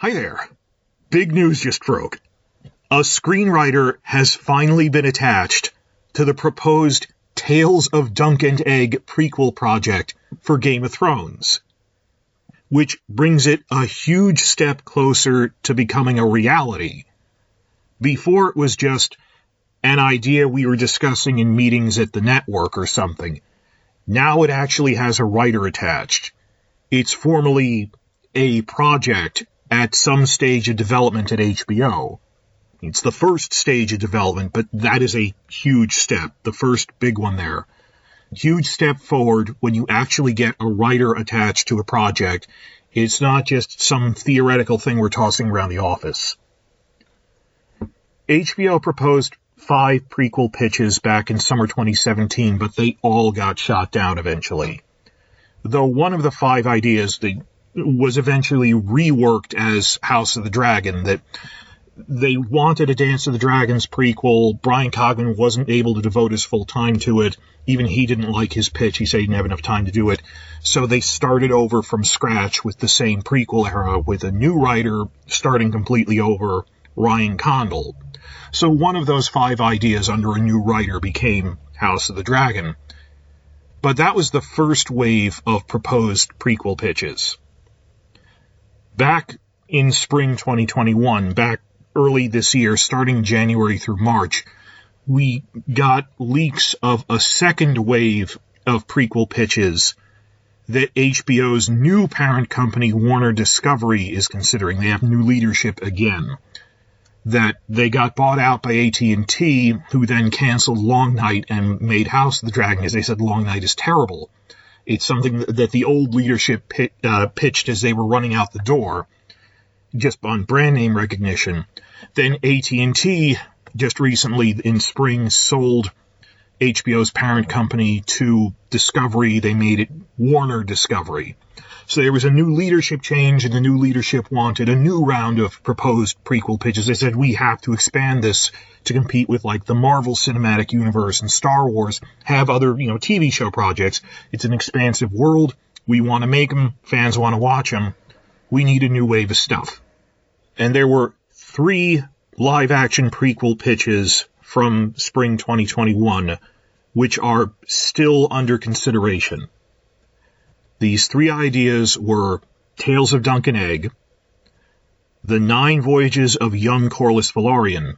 Hi there. Big news just broke. A screenwriter has finally been attached to the proposed Tales of Dunk and Egg prequel project for Game of Thrones, which brings it a huge step closer to becoming a reality. Before it was just an idea we were discussing in meetings at the network or something. Now it actually has a writer attached. It's formally a project at some stage of development at HBO. It's the first stage of development, but that is a huge step, the first big one there. Huge step forward when you actually get a writer attached to a project. It's not just some theoretical thing we're tossing around the office. HBO proposed 5 prequel pitches back in summer 2017, but they all got shot down eventually. Though one of the 5 ideas that was eventually reworked as House of the Dragon, that they wanted a Dance of the Dragons prequel. Brian Cogman wasn't able to devote his full time to it. Even he didn't like his pitch. He said he didn't have enough time to do it. So they started over from scratch with the same prequel era with a new writer starting completely over, Ryan Condal. So one of those 5 ideas under a new writer became House of the Dragon. But that was the first wave of proposed prequel pitches. Back in spring 2021, back early this year, starting January through March, we got leaks of a second wave of prequel pitches that HBO's new parent company, Warner Discovery, is considering. They have new leadership again. That they got bought out by AT&T, who then canceled Long Night and made House of the Dragon, because they said Long Night is terrible. It's something that the old leadership pitched as they were running out the door, just on brand name recognition. Then AT&T just recently in spring sold HBO's parent company to Discovery. They made it Warner Discovery. So there was a new leadership change, and the new leadership wanted a new round of proposed prequel pitches. They said, we have to expand this to compete with like the Marvel Cinematic Universe and Star Wars, have other, TV show projects. It's an expansive world. We want to make them. Fans want to watch them. We need a new wave of stuff. And there were 3 live-action prequel pitches from spring 2021, which are still under consideration. These 3 ideas were Tales of Dunk and Egg, The 9 Voyages of Young Corlys Velaryon,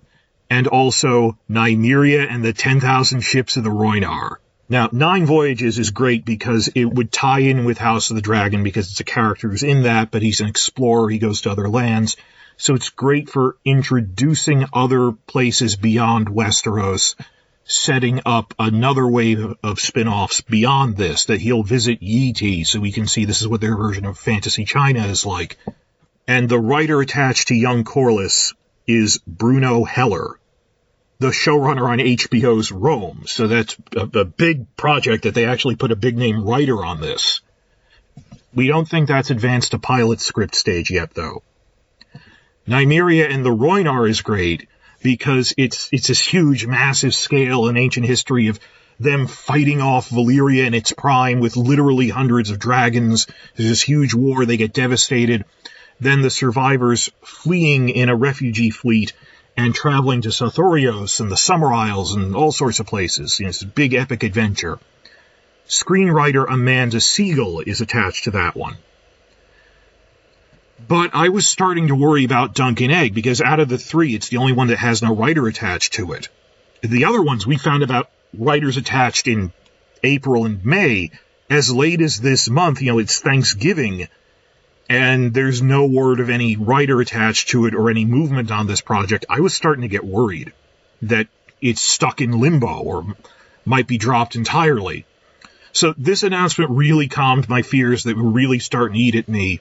and also Nymeria and the 10,000 Ships of the Rhoynar. Now, 9 Voyages is great because it would tie in with House of the Dragon because it's a character who's in that, but he's an explorer, he goes to other lands. So it's great for introducing other places beyond Westeros, setting up another wave of spin-offs beyond this, that he'll visit Yi Ti, so we can see this is what their version of Fantasy China is like. And the writer attached to Young Corlys is Bruno Heller, the showrunner on HBO's Rome. So that's a big project that they actually put a big-name writer on this. We don't think that's advanced to pilot script stage yet, though. Nymeria and the Rhoynar is great, because it's this huge, massive scale in ancient history of them fighting off Valyria in its prime with literally hundreds of dragons. There's this huge war, they get devastated. Then the survivors fleeing in a refugee fleet and traveling to Sothorios and the Summer Isles and all sorts of places. It's a big epic adventure. Screenwriter Amanda Siegel is attached to that one. But I was starting to worry about Dunk and Egg, because out of the 3, it's the only one that has no writer attached to it. The other ones, we found about writers attached in April and May. As late as this month, it's Thanksgiving, and there's no word of any writer attached to it or any movement on this project. I was starting to get worried that it's stuck in limbo or might be dropped entirely. So this announcement really calmed my fears that were really starting to eat at me.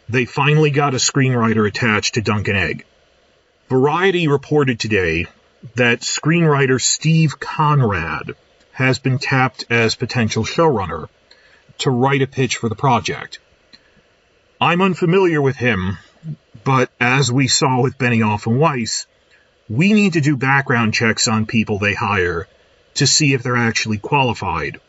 They finally got a screenwriter attached to Dunk and Egg. Variety reported today that screenwriter Steve Conrad has been tapped as potential showrunner to write a pitch for the project. I'm unfamiliar with him, but as we saw with Benioff and Weiss, we need to do background checks on people they hire to see if they're actually qualified.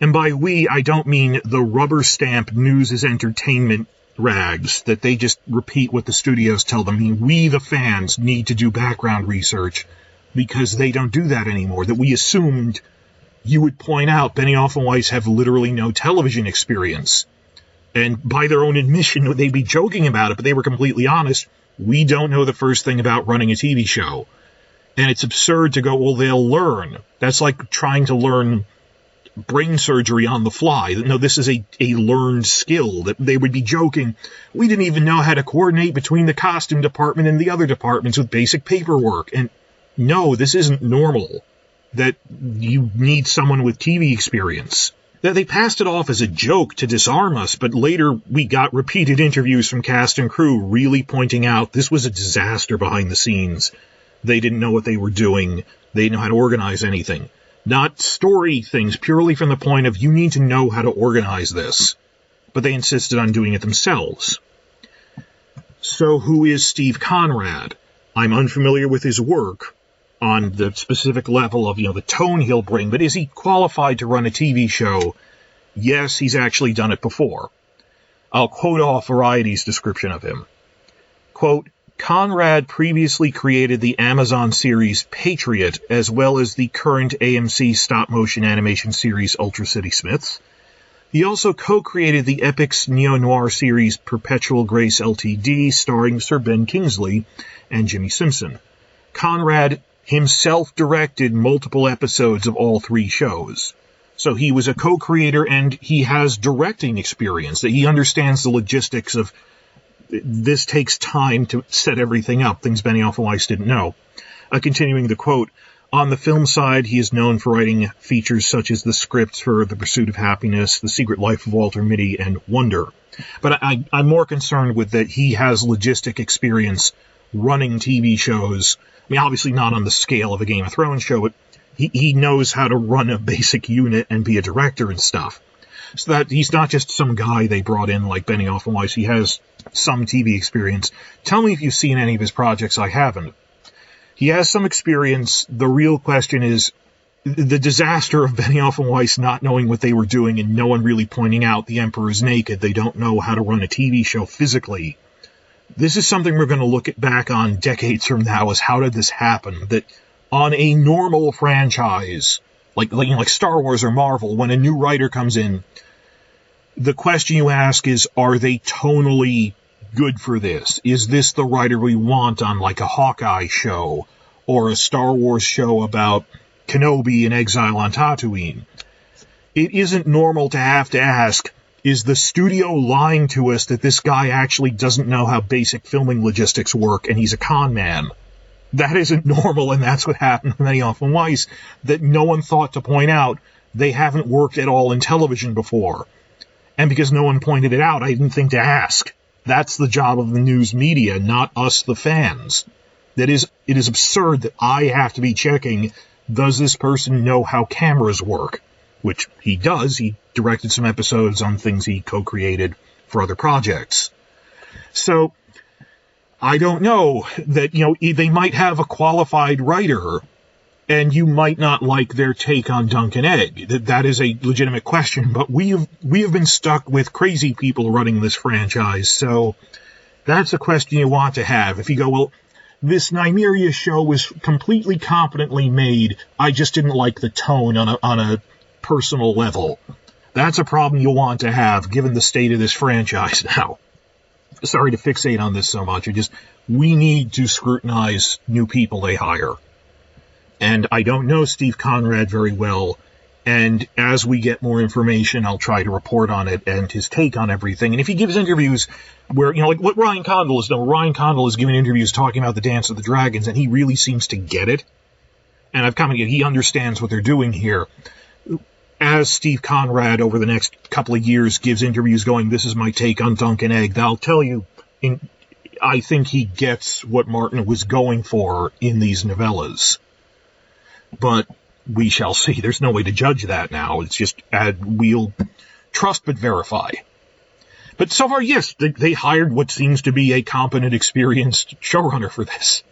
And by we, I don't mean the rubber stamp news is entertainment rags, that they just repeat what the studios tell them. I mean, we, the fans, need to do background research because they don't do that anymore. That we assumed you would point out Benioff and Weiss have literally no television experience. And by their own admission, they'd be joking about it, but they were completely honest. We don't know the first thing about running a TV show. And it's absurd to go, well, they'll learn. That's like trying to learn brain surgery on the fly. No, this is a learned skill. That they would be joking. We didn't even know how to coordinate between the costume department and the other departments with basic paperwork. And no, this isn't normal. That you need someone with TV experience. They passed it off as a joke to disarm us, but later we got repeated interviews from cast and crew really pointing out this was a disaster behind the scenes. They didn't know what they were doing. They didn't know how to organize anything. Not story things, purely from the point of you need to know how to organize this. But they insisted on doing it themselves. So who is Steve Conrad? I'm unfamiliar with his work on the specific level of, the tone he'll bring, but is he qualified to run a TV show? Yes, he's actually done it before. I'll quote off Variety's description of him. Quote, Conrad previously created the Amazon series Patriot, as well as the current AMC stop-motion animation series Ultra City Smiths. He also co-created the Epix neo-noir series Perpetual Grace Ltd, starring Sir Ben Kingsley and Jimmy Simpson. Conrad himself directed multiple episodes of all three shows. So he was a co-creator and he has directing experience, that he understands the logistics of this takes time to set everything up, things Benioff and Weiss didn't know. Continuing the quote, on the film side, he is known for writing features such as the scripts for The Pursuit of Happiness, The Secret Life of Walter Mitty, and Wonder. But I'm more concerned with that he has logistic experience running TV shows. I mean, obviously not on the scale of a Game of Thrones show, but he knows how to run a basic unit and be a director and stuff. So that he's not just some guy they brought in like Benioff and Weiss. He has some TV experience. Tell me if you've seen any of his projects. I haven't. He has some experience. The real question is the disaster of Benioff and Weiss not knowing what they were doing and no one really pointing out the Emperor's naked. They don't know how to run a TV show physically. This is something we're going to look back on decades from now as how did this happen? That on a normal franchise, like Star Wars or Marvel, when a new writer comes in, the question you ask is, are they tonally good for this? Is this the writer we want on like a Hawkeye show or a Star Wars show about Kenobi in exile on Tatooine? It isn't normal to have to ask, is the studio lying to us that this guy actually doesn't know how basic filming logistics work and he's a con man? That isn't normal, and that's what happened to Benioff and Weiss, that no one thought to point out they haven't worked at all in television before. And because no one pointed it out, I didn't think to ask. That's the job of the news media, not us, the fans. It is absurd that I have to be checking, does this person know how cameras work? Which he does. He directed some episodes on things he co-created for other projects. So, I don't know that, they might have a qualified writer, and you might not like their take on Dunk and Egg. That is a legitimate question, but we have been stuck with crazy people running this franchise, so that's a question you want to have. If you go, well, this Nymeria show was completely competently made, I just didn't like the tone on a personal level. That's a problem you want to have, given the state of this franchise now. Sorry to fixate on this so much. We need to scrutinize new people they hire. And I don't know Steve Conrad very well, and as we get more information, I'll try to report on it and his take on everything. And if he gives interviews where, like what Ryan Condal has done, Ryan Condal is giving interviews talking about the Dance of the Dragons, and he really seems to get it. And he understands what they're doing here. As Steve Conrad, over the next couple of years, gives interviews going, this is my take on Dunk and Egg, I'll tell you, I think he gets what Martin was going for in these novellas. But we shall see. There's no way to judge that now. It's just we'll trust but verify. But so far, yes, they hired what seems to be a competent, experienced showrunner for this.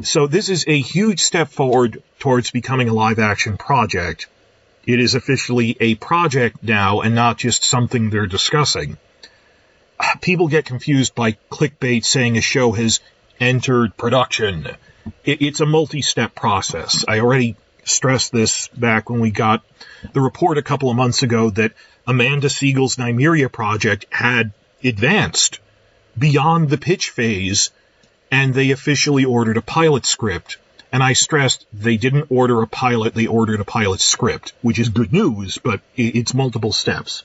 So this is a huge step forward towards becoming a live-action project. It is officially a project now and not just something they're discussing. people get confused by clickbait saying a show has entered production. It's a multi-step process. I already stressed this back when we got the report a couple of months ago that Amanda Siegel's Nymeria project had advanced beyond the pitch phase, and they officially ordered a pilot script. And I stressed they didn't order a pilot, they ordered a pilot script, which is good news, but it's multiple steps.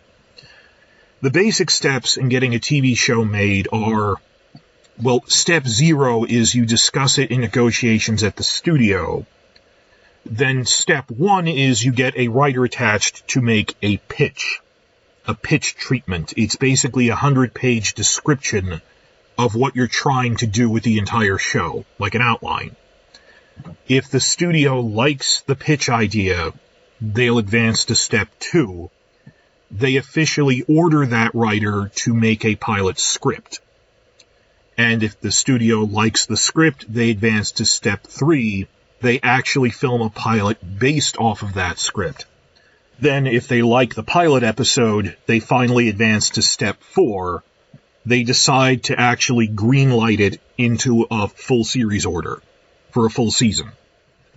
The basic steps in getting a TV show made are, well, step 0 is you discuss it in negotiations at the studio. Then step 1 is you get a writer attached to make a pitch treatment. It's basically a 100-page description of what you're trying to do with the entire show, like an outline. If the studio likes the pitch idea, they'll advance to step 2. They officially order that writer to make a pilot script. And if the studio likes the script, they advance to step 3. They actually film a pilot based off of that script. Then, if they like the pilot episode, they finally advance to step 4. They decide to actually greenlight it into a full series order for a full season.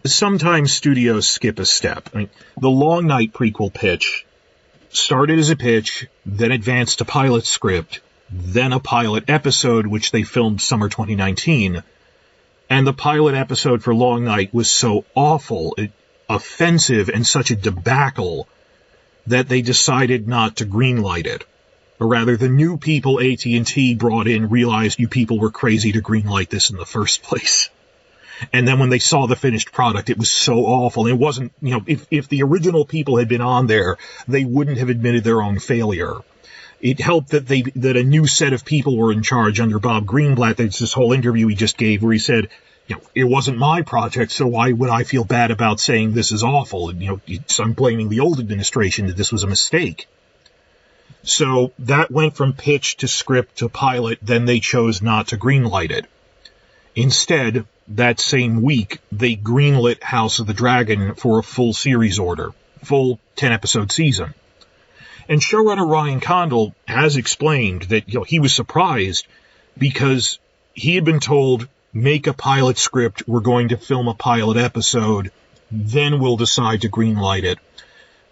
Sometimes studios skip a step. I mean, the Long Night prequel pitch started as a pitch, then advanced to pilot script, then a pilot episode, which they filmed summer 2019. And the pilot episode for Long Night was so awful, offensive, and such a debacle that they decided not to greenlight it. Or rather, the new people AT&T brought in realized you people were crazy to greenlight this in the first place. And then when they saw the finished product, it was so awful. It wasn't, if the original people had been on there, they wouldn't have admitted their own failure. It helped that a new set of people were in charge under Bob Greenblatt. There's this whole interview he just gave where he said, it wasn't my project, so why would I feel bad about saying this is awful? And, I'm blaming the old administration that this was a mistake. So that went from pitch to script to pilot, then they chose not to greenlight it. Instead, that same week, they greenlit House of the Dragon for a full series order, full 10-episode season. And showrunner Ryan Condal has explained that he was surprised because he had been told, make a pilot script, we're going to film a pilot episode, then we'll decide to greenlight it.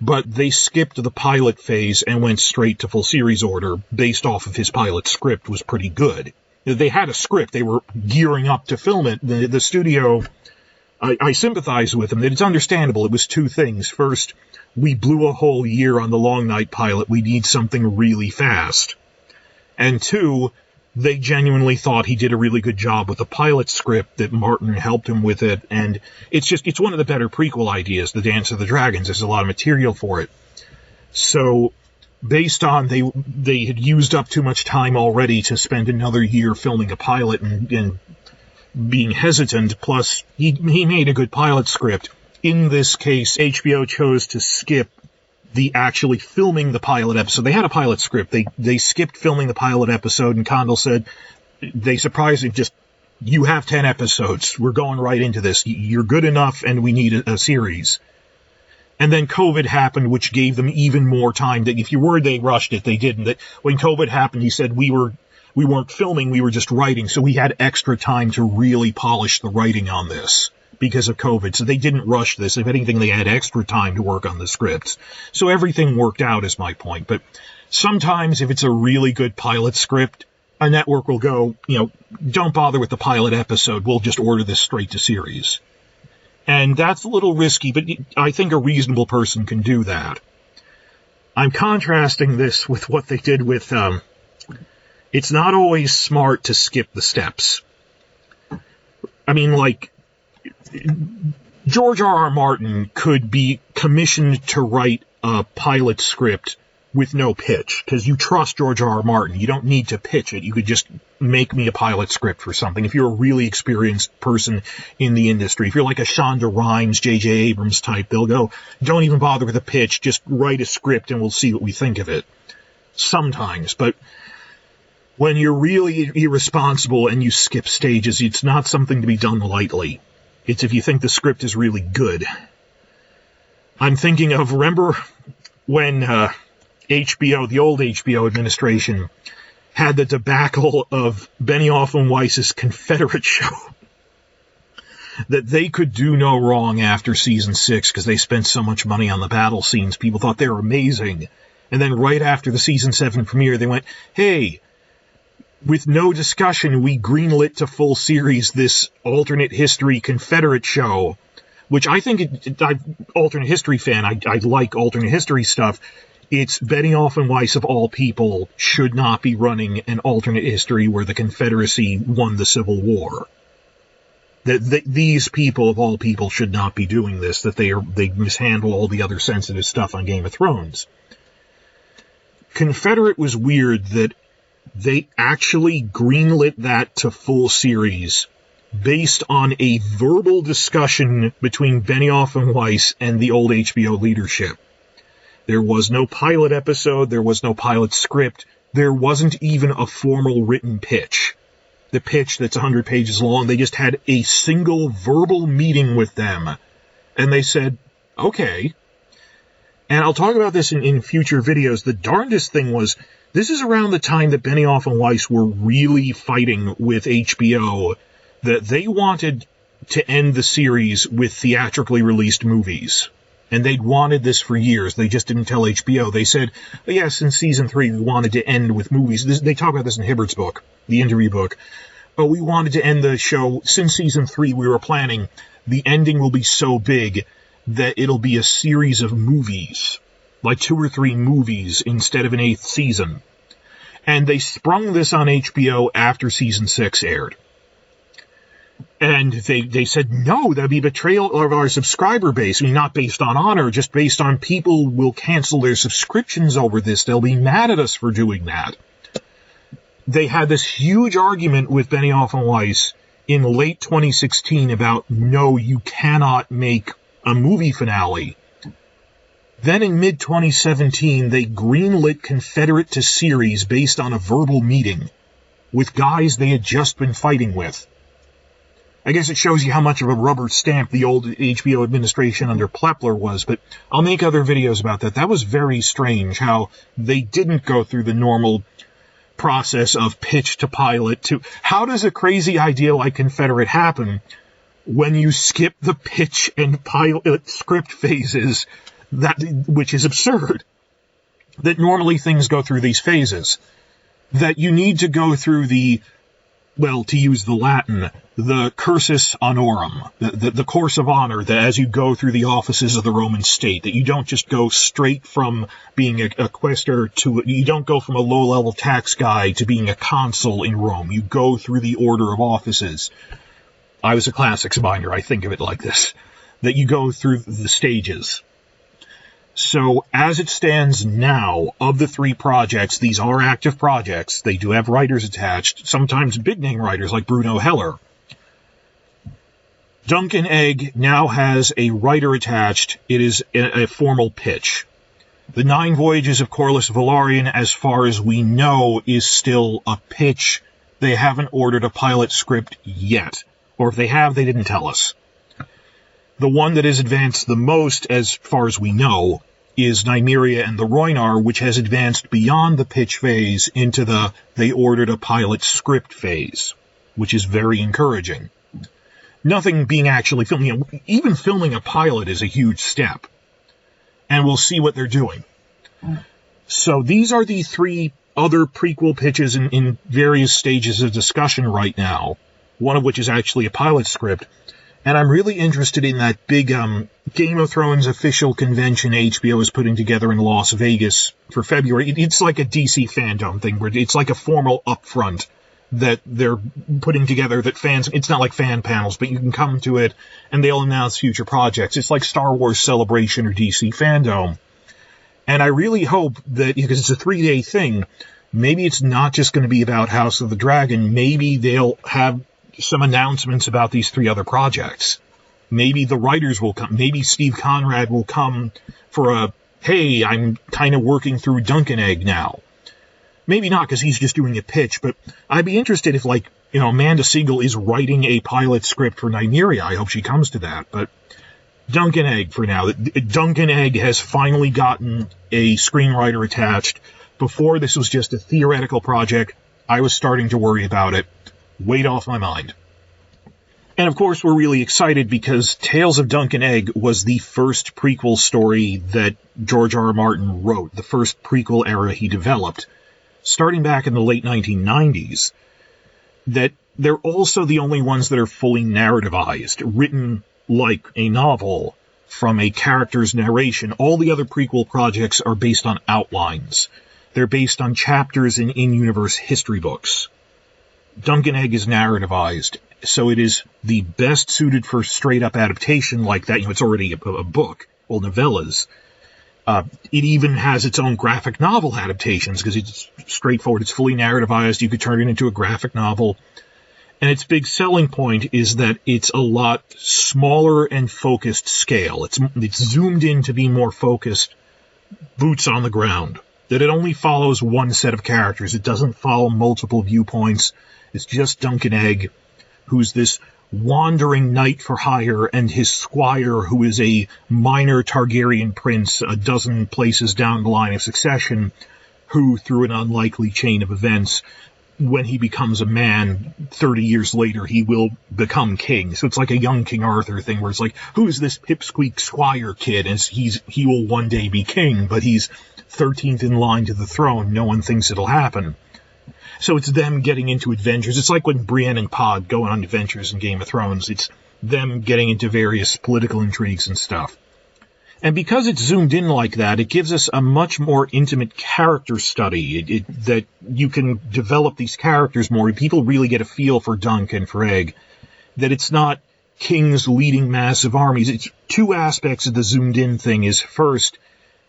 But they skipped the pilot phase and went straight to full series order based off of his pilot script was pretty good. They had a script. They were gearing up to film it. The studio, I sympathize with them. That it's understandable. It was two things. First, we blew a whole year on the Long Night pilot. We need something really fast. And two, they genuinely thought he did a really good job with the pilot script, that Martin helped him with it. And it's one of the better prequel ideas, The Dance of the Dragons. There's a lot of material for it. So based on they had used up too much time already to spend another year filming a pilot and being hesitant, plus he made a good pilot script. In this case, HBO chose to skip the actually filming the pilot episode. They had a pilot script. They skipped filming the pilot episode, and Condal said, they surprised him, just, you have 10 episodes. We're going right into this. You're good enough, and we need a series. And then COVID happened, which gave them even more time. That if you were they rushed it, they didn't. That when COVID happened, he said we weren't filming, we were just writing. So we had extra time to really polish the writing on this because of COVID. So they didn't rush this. If anything, they had extra time to work on the scripts. So everything worked out, is my point. But sometimes if it's a really good pilot script, a network will go, don't bother with the pilot episode. We'll just order this straight to series. And that's a little risky, but I think a reasonable person can do that. I'm contrasting this with what they did with, it's not always smart to skip the steps. I mean, like, George R.R. Martin could be commissioned to write a pilot script with no pitch, because you trust George R.R. Martin. You don't need to pitch it. You could just make me a pilot script for something. If you're a really experienced person in the industry, if you're like a Shonda Rhimes, J.J. Abrams type, they'll go, don't even bother with a pitch, just write a script and we'll see what we think of it. Sometimes, but when you're really irresponsible and you skip stages, it's not something to be done lightly. It's if you think the script is really good. I'm thinking of, remember when HBO, the old HBO administration, had the debacle of Benioff and Weiss's Confederate show. That they could do no wrong after season 6 because they spent so much money on the battle scenes. People thought they were amazing. And then right after the season 7 premiere, they went, hey, with no discussion, we greenlit to full series this alternate history Confederate show, which I think, I'm alternate history fan, I like alternate history stuff. It's Benioff and Weiss, of all people, should not be running an alternate history where the Confederacy won the Civil War. That these people, of all people, should not be doing this, that they mishandle all the other sensitive stuff on Game of Thrones. Confederate was weird that they actually greenlit that to full series based on a verbal discussion between Benioff and Weiss and the old HBO leadership. There was no pilot episode, there was no pilot script, there wasn't even a formal written pitch. The pitch that's 100 pages long, they just had a single verbal meeting with them. And they said, okay. And I'll talk about this in future videos. The darndest thing was, this is around the time that Benioff and Weiss were really fighting with HBO, that they wanted to end the series with theatrically released movies. And they'd wanted this for years. They just didn't tell HBO. They said, yes, in season 3, we wanted to end with movies. They talk about this in Hibbert's book, the interview book. But we wanted to end the show, since season 3, we were planning, the ending will be so big that it'll be a series of movies, like 2 or 3 movies instead of an 8th season. And they sprung this on HBO after season 6 aired. And they said, no, that'd be betrayal of our subscriber base. I mean, not based on honor, just based on people will cancel their subscriptions over this. They'll be mad at us for doing that. They had this huge argument with Benioff and Weiss in late 2016 about, no, you cannot make a movie finale. Then in mid-2017, they greenlit Confederate to series based on a verbal meeting with guys they had just been fighting with. I guess it shows you how much of a rubber stamp the old HBO administration under Plepler was, but I'll make other videos about that. That was very strange how they didn't go through the normal process of pitch to pilot to... How does a crazy idea like Confederate happen when you skip the pitch and pilot script phases, which is absurd? That normally things go through these phases. That you need to go through the... well, to use the Latin, the cursus honorum, the course of honor, that as you go through the offices of the Roman state, that you don't just go straight from being a quaestor to, you don't go from a low-level tax guy to being a consul in Rome. You go through the order of offices. I was a classics minor, I think of it like this, that you go through the stages. So, as it stands now, of the 3 projects, these are active projects. They do have writers attached, sometimes big-name writers like Bruno Heller. Duncan Egg now has a writer attached. It is a formal pitch. The 9 Voyages of Corlys Velaryon, as far as we know, is still a pitch. They haven't ordered a pilot script yet. Or if they have, they didn't tell us. The one that has advanced the most, as far as we know, is Nymeria and the Rhoynar, which has advanced beyond the pitch phase into the they ordered a pilot script phase, which is very encouraging. Nothing being actually filmed. Even filming a pilot is a huge step. And we'll see what they're doing. So these are the 3 other prequel pitches in various stages of discussion right now, one of which is actually a pilot script. And I'm really interested in that big Game of Thrones official convention HBO is putting together in Las Vegas for February. It's like a DC fandom thing, where it's like a formal upfront that they're putting together that fans... It's not like fan panels, but you can come to it and they'll announce future projects. It's like Star Wars Celebration or DC Fandom. And I really hope that, because it's a 3-day thing, maybe it's not just going to be about House of the Dragon. Maybe they'll have some announcements about these 3 other projects. Maybe the writers will come. Maybe Steve Conrad will come for a, hey, I'm kind of working through Duncan Egg now. Maybe not, because he's just doing a pitch, but I'd be interested if, like, Amanda Siegel is writing a pilot script for Nymeria. I hope she comes to that, but Duncan Egg for now. Duncan Egg has finally gotten a screenwriter attached. Before, this was just a theoretical project. I was starting to worry about it. Weight off my mind. And of course, we're really excited because Tales of Dunk and Egg was the first prequel story that George R. R. Martin wrote, the first prequel era he developed, starting back in the late 1990s. That they're also the only ones that are fully narrativized, written like a novel from a character's narration. All the other prequel projects are based on outlines. They're based on chapters in in-universe history books. Dunk and Egg is narrativized, so it is the best suited for straight-up adaptation like that. It's already a book, well, novellas. It even has its own graphic novel adaptations because it's straightforward. It's fully narrativized. You could turn it into a graphic novel. And its big selling point is that it's a lot smaller and focused scale. It's zoomed in to be more focused, boots on the ground. That it only follows one set of characters. It doesn't follow multiple viewpoints. It's just Dunk and Egg, who's this wandering knight for hire, and his squire, who is a minor Targaryen prince a dozen places down the line of succession, who, through an unlikely chain of events, when he becomes a man 30 years later, he will become king. So it's like a young King Arthur thing where it's like, who's this pipsqueak squire kid? And he will one day be king, but he's 13th in line to the throne. No one thinks it'll happen. So it's them getting into adventures. It's like when Brienne and Pod go on adventures in Game of Thrones. It's them getting into various political intrigues and stuff. And because it's zoomed in like that, it gives us a much more intimate character study, that you can develop these characters more. People really get a feel for Dunk and for Egg, that it's not kings leading massive armies. It's two aspects of the zoomed in thing. Is first,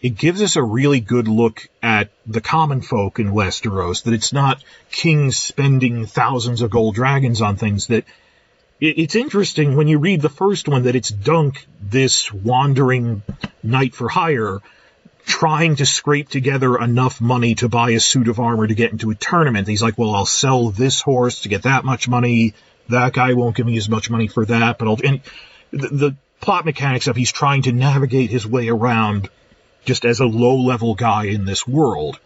it gives us a really good look at the common folk in Westeros, that it's not kings spending thousands of gold dragons on things. That it's interesting when you read the first one that it's Dunk, this wandering knight for hire, trying to scrape together enough money to buy a suit of armor to get into a tournament. He's like, well, I'll sell this horse to get that much money. That guy won't give me as much money for that. But and the plot mechanics of he's trying to navigate his way around just as a low-level guy in this world.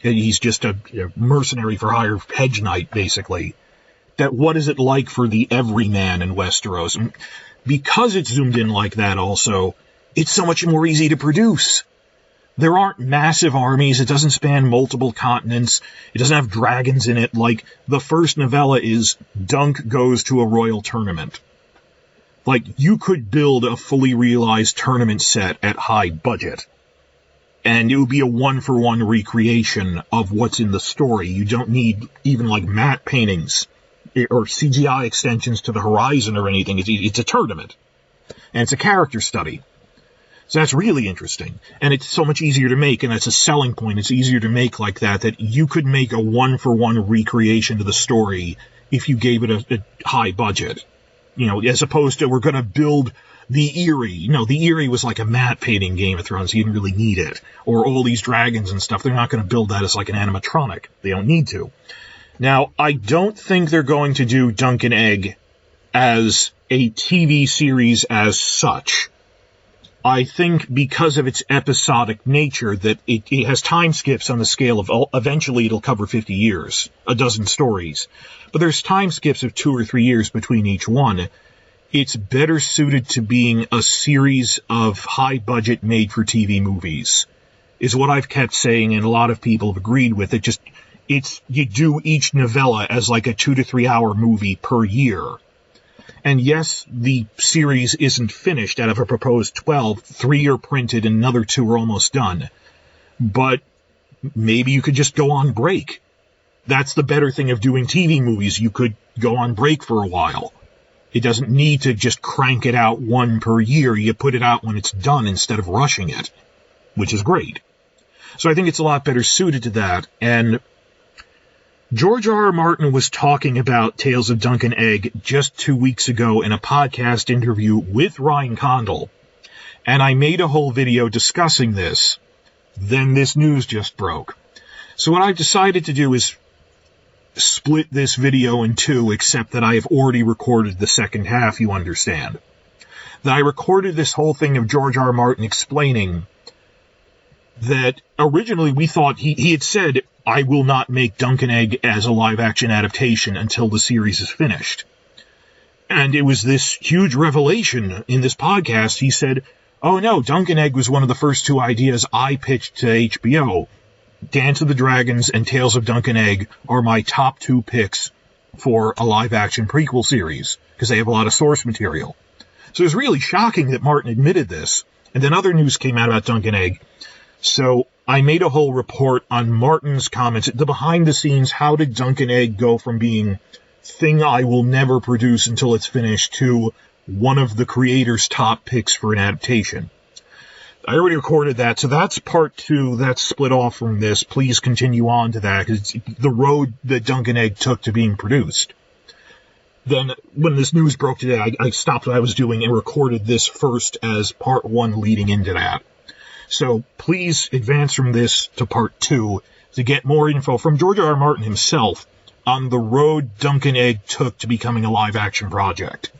He's just a mercenary for hire hedge knight, basically. That what is it like for the everyman in Westeros? And because it's zoomed in like that also, it's so much more easy to produce. There aren't massive armies. It doesn't span multiple continents. It doesn't have dragons in it. Like, the first novella is Dunk goes to a royal tournament. Like, you could build a fully realized tournament set at high budget, and it would be a one-for-one recreation of what's in the story. You don't need even, like, matte paintings or CGI extensions to the horizon or anything. It's a tournament. And it's a character study. So that's really interesting. And it's so much easier to make, and that's a selling point. It's easier to make like that you could make a one-for-one recreation to the story if you gave it a high budget. As opposed to, we're going to build the Eyrie. The Eyrie was like a matte painting Game of Thrones. You didn't really need it. Or all these dragons and stuff. They're not going to build that as like an animatronic. They don't need to. Now, I don't think they're going to do Dunk and Egg as a TV series as such. I think because of its episodic nature that it has time skips on the scale of, eventually it'll cover 50 years, a dozen stories. But there's time skips of 2 or 3 years between each one. It's better suited to being a series of high-budget made-for-TV movies, is what I've kept saying, and a lot of people have agreed with it. You do each novella as like a 2 to 3 hour movie per year. And yes, the series isn't finished. Out of a proposed 12, 3 are printed and another 2 are almost done. But maybe you could just go on break. That's the better thing of doing TV movies. You could go on break for a while. It doesn't need to just crank it out one per year. You put it out when it's done instead of rushing it, which is great. So I think it's a lot better suited to that. And George R. R. Martin was talking about Tales of Dunk and Egg just 2 weeks ago in a podcast interview with Ryan Condal, and I made a whole video discussing this. Then this news just broke. So what I've decided to do is split this video in two, except that I have already recorded the second half, you understand. That I recorded this whole thing of George R. R. Martin explaining that originally we thought he had said, I will not make Dunk and Egg as a live-action adaptation until the series is finished. And it was this huge revelation in this podcast. He said, oh no, Dunk and Egg was one of the first two ideas I pitched to HBO. Dance of the Dragons and Tales of Dunk and Egg are my top two picks for a live-action prequel series, because they have a lot of source material. So it was really shocking that Martin admitted this. And then other news came out about Dunk and Egg. So I made a whole report on Martin's comments, the behind-the-scenes, how did Dunk and Egg go from being thing I will never produce until it's finished to one of the creator's top picks for an adaptation. I already recorded that, so that's part 2. That's split off from this. Please continue on to that, because it's the road that Dunk and Egg took to being produced. Then, when this news broke today, I stopped what I was doing and recorded this first as part 1 leading into that. So, please advance from this to part 2 to get more info from George R. R. Martin himself on the road Dunk and Egg took to becoming a live-action project.